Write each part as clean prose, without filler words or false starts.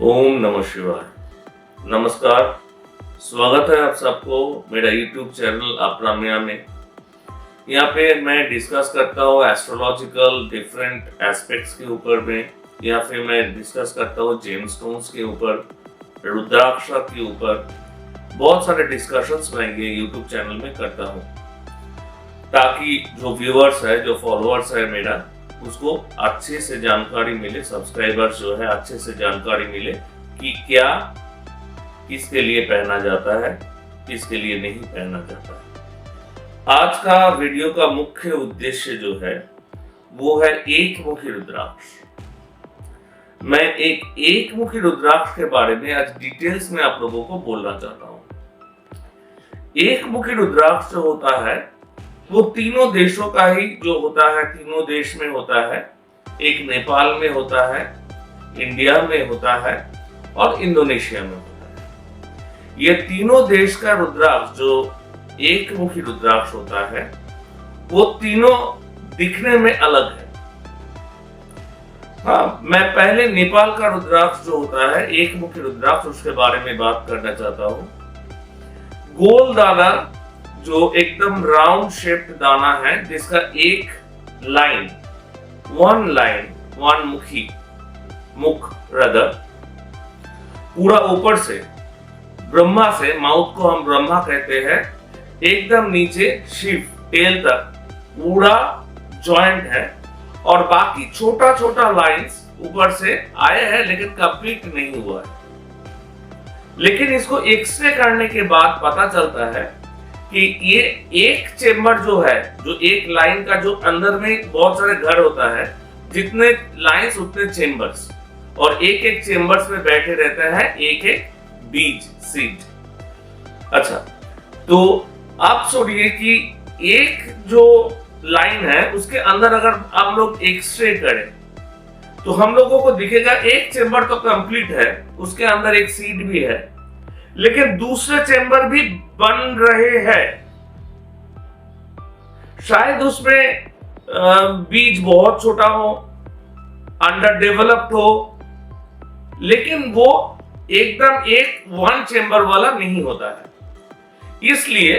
ओम नमः शिवाय। नमस्कार, स्वागत है आप सबको मेरा YouTube चैनल अपना मियाँ में। यहाँ पे मैं डिस्कस करता हूँ एस्ट्रोलॉजिकल डिफरेंट एस्पेक्ट्स के ऊपर में, या फिर मैं डिस्कस करता हूँ जेमस्टोन्स के ऊपर, रुद्राक्ष के ऊपर। बहुत सारे डिस्कशंस मैं ये YouTube चैनल में करता हूँ ताकि जो व्यूअर्स है, जो फॉलोअर्स है मेरा, उसको अच्छे से जानकारी मिले, सब्सक्राइबर्स जो है अच्छे से जानकारी मिले कि क्या किसके लिए पहना जाता है, किसके लिए नहीं पहना जाता है। आज का वीडियो का मुख्य उद्देश्य जो है वो है एक मुखी रुद्राक्ष। मैं एक मुखी रुद्राक्ष के बारे में आज डिटेल्स में आप लोगों को बोलना चाहता हूं। एक मुखी रुद्राक्ष जो होता है वो तीनों देशों का ही जो होता है, तीनों देश में होता है। एक नेपाल में होता है, इंडिया में होता है और इंडोनेशिया में होता है। ये तीनों देश का रुद्राक्ष जो एक मुखी रुद्राक्ष होता है वो तीनों दिखने में अलग है। हाँ, मैं पहले नेपाल का रुद्राक्ष जो होता है एक मुखी रुद्राक्ष, उसके बारे में बात करना चाहता हूँ। गोल दाना जो एकदम राउंड शेप्ड दाना है, जिसका एक लाइन, वन मुखी मुख रदर पूरा ऊपर से ब्रह्मा से, माउथ को हम ब्रह्मा कहते हैं, एकदम नीचे शिव टेल तक पूरा जॉइंट है। और बाकी छोटा छोटा लाइंस ऊपर से आए हैं लेकिन कंप्लीट नहीं हुआ है। लेकिन इसको एक्सरे करने के बाद पता चलता है कि ये एक चेम्बर जो है, जो एक लाइन का जो अंदर में बहुत सारे घर होता है, जितने लाइंस उतने चेम्बर्स, और एक एक चेम्बर्स में बैठे रहते हैं एक एक बीज, सीड। अच्छा, तो आप सोचिए कि एक जो लाइन है उसके अंदर अगर हम लोग एक्सरे करें तो हम लोगों को दिखेगा एक चेम्बर तो कंप्लीट है, उसके अंदर एक सीड भी है, लेकिन दूसरे चेम्बर भी बन रहे हैं। शायद उसमें बीज बहुत छोटा हो, अंडर डेवलप्ड हो, लेकिन वो एकदम एक वन चेम्बर वाला नहीं होता है। इसलिए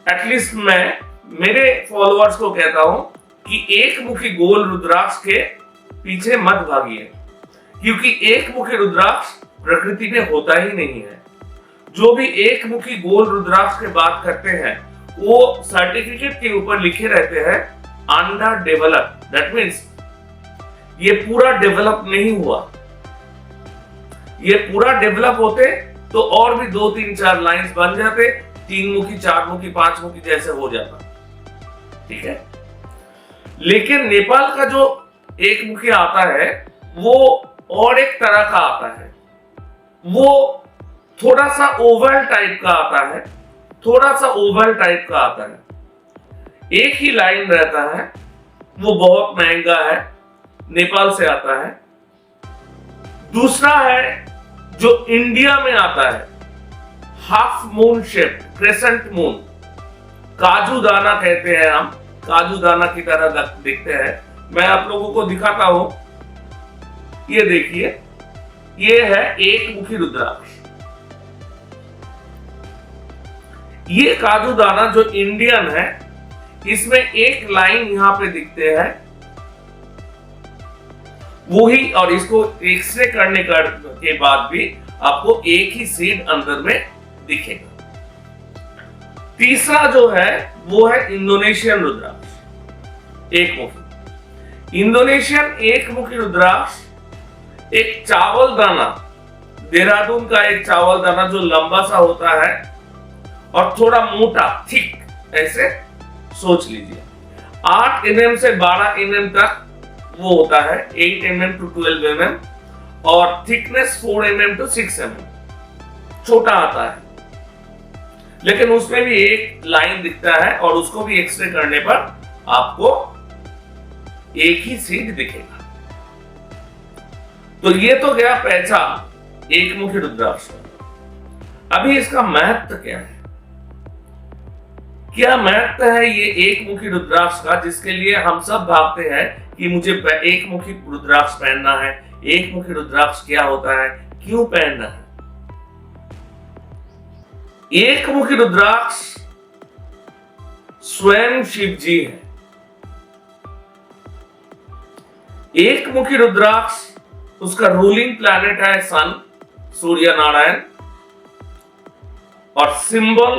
एटलीस्ट मैं मेरे फॉलोअर्स को कहता हूं कि एक मुखी गोल रुद्राक्ष के पीछे मत भागिए, क्योंकि एक मुखी रुद्राक्ष प्रकृति में होता ही नहीं है। जो भी एक मुखी गोल रुद्राक्ष की बात करते हैं वो सर्टिफिकेट के ऊपर लिखे रहते हैं अंडर डेवलप। दैट मीन्स ये पूरा डेवलप नहीं हुआ। ये पूरा डेवलप होते तो और भी 2 3 4 लाइंस बन जाते, 3 मुखी, 4 मुखी, 5 मुखी जैसे हो जाता। ठीक है, लेकिन नेपाल का जो एक मुखी आता है वो और एक तरह का आता है। वो थोड़ा सा ओवल टाइप का आता है, थोड़ा सा ओवल टाइप का आता है। एक ही लाइन रहता है, वो बहुत महंगा है, नेपाल से आता है। दूसरा है जो इंडिया में आता है, half moon shape, crescent moon, काजू दाना कहते हैं हम, काजू दाना की तरह दिखते हैं। मैं आप लोगों को दिखाता हूं, ये देखिए, ये है एक मुखी रुद्राक्ष। ये काजू दाना जो इंडियन है, इसमें एक लाइन यहां पे दिखते हैं वही, और इसको एक्सरे करने के बाद भी आपको एक ही सीड अंदर में दिखेगा। तीसरा जो है वो है इंडोनेशियन रुद्राक्ष, एक मुखी। इंडोनेशियन एक मुखी रुद्राक्ष एक चावल दाना, देहरादून का एक चावल दाना जो लंबा सा होता है और थोड़ा मोटा, थिक, ऐसे सोच लीजिए। 8 mm से 12 mm तक वो होता है, 8 mm to 12 mm, और थिकनेस 4 mm to 6 mm, छोटा आता है। लेकिन उसमें भी एक लाइन दिखता है और उसको भी एक्सरे करने पर आपको एक ही सीड दिखेगा। तो ये तो गया पहचान एक मुखी रुद्राक्ष। अभी इसका महत्व क्या है? क्या महत्व है ये एक मुखी रुद्राक्ष का, जिसके लिए हम सब भागते हैं कि मुझे एक मुखी रुद्राक्ष पहनना है, एक मुखी रुद्राक्ष क्या होता है, क्यों पहनना है। एक मुखी रुद्राक्ष स्वयं शिव जी है। एक मुखी रुद्राक्ष, उसका रूलिंग प्लैनेट है सन, सूर्य नारायण, और सिंबल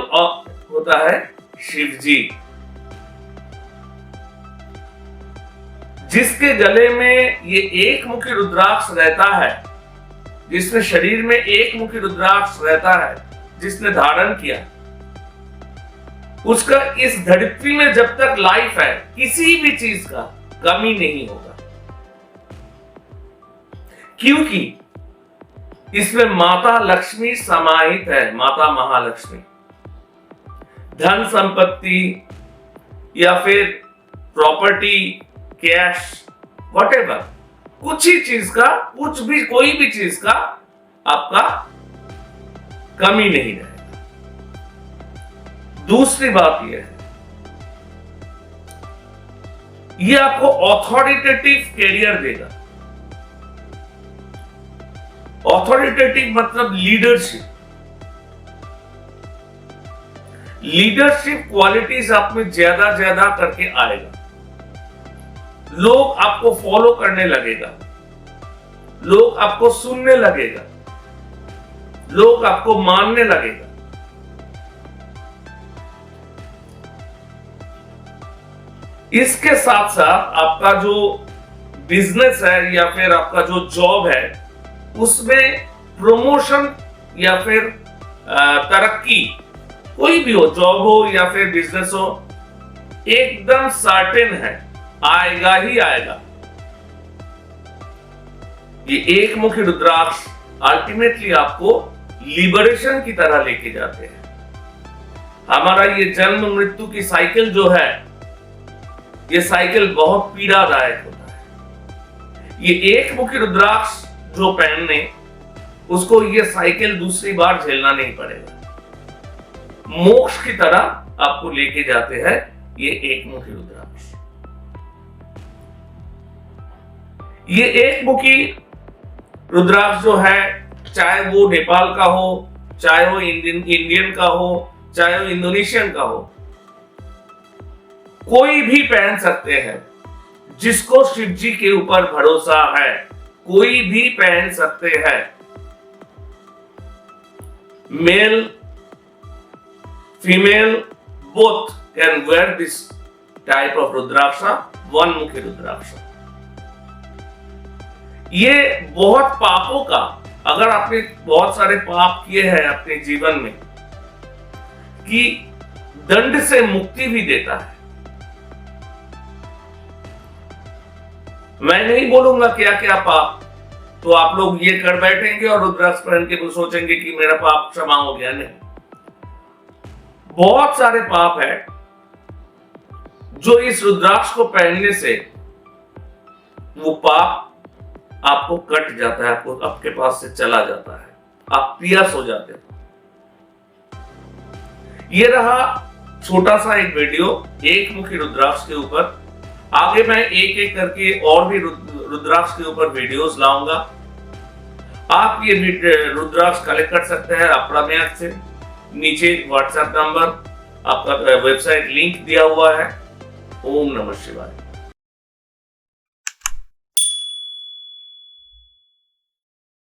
होता है शिव जी। जिसके गले में ये एक मुखी रुद्राक्ष रहता है, जिसने शरीर में एक मुखी रुद्राक्ष रहता है, जिसने धारण किया, उसका इस धरती में जब तक लाइफ है किसी भी चीज का कमी नहीं होगा, क्योंकि इसमें माता लक्ष्मी समाहित है। माता महालक्ष्मी धन संपत्ति या फिर प्रॉपर्टी, कैश, व्हाटएवर, कुछ ही चीज का, कुछ भी, कोई भी चीज का आपका कमी नहीं रहेगा। दूसरी बात यह है, यह आपको ऑथोरिटेटिव कैरियर देगा। ऑथोरिटेटिव मतलब लीडरशिप। लीडरशिप क्वालिटीज आप में ज्यादा करके आएगा। लोग आपको फॉलो करने लगेगा, लोग आपको सुनने लगेगा, लोग आपको मानने लगेगा। इसके साथ साथ आपका जो बिजनेस है या फिर आपका जो जॉब है, उसमें प्रमोशन या फिर तरक्की, कोई भी हो, जॉब हो या फिर बिजनेस हो, एकदम सर्टेन है, आएगा ही आएगा। ये एक मुखी रुद्राक्ष अल्टीमेटली आपको लिबरेशन की तरह लेके जाते हैं। हमारा ये जन्म मृत्यु की साइकिल जो है, ये साइकिल बहुत पीड़ादायक होता है। ये एक मुखी रुद्राक्ष जो पहनने, उसको ये साइकिल दूसरी बार झेलना नहीं पड़ेगा। मोक्ष की तरह आपको लेके जाते हैं ये एक मुखी रुद्राक्ष। ये एक मुखी रुद्राक्ष जो है, चाहे वो नेपाल का हो, चाहे वो इंडियन का हो, चाहे वो इंडोनेशियन का हो, कोई भी पहन सकते हैं। जिसको शिव जी के ऊपर भरोसा है, कोई भी पहन सकते हैं। Male, female, both can wear this type of rudraksha, one मुखी रुद्राक्ष। ये बहुत पापों का, अगर आपने बहुत सारे पाप किए हैं अपने जीवन में, कि दंड से मुक्ति भी देता है। मैं नहीं बोलूंगा क्या क्या पाप, तो आप लोग ये कर बैठेंगे और रुद्राक्ष पहन के सोचेंगे कि मेरा पाप क्षमा हो गया। नहीं, बहुत सारे पाप है जो इस रुद्राक्ष को पहनने से वो पाप आपको कट जाता है, आपको आपके पास से चला जाता है, आप पियस हो जाते हो। ये रहा छोटा सा एक वीडियो एक मुखी रुद्राक्ष के ऊपर। आगे मैं एक एक करके और भी रुद्राक्ष के ऊपर वीडियोस लाऊंगा। आप ये रुद्राक्ष कलेक्ट कर सकते हैं अपना मैथ से। नीचे व्हाट्सएप नंबर, आपका वेबसाइट लिंक दिया हुआ है। ओम नमः शिवाय।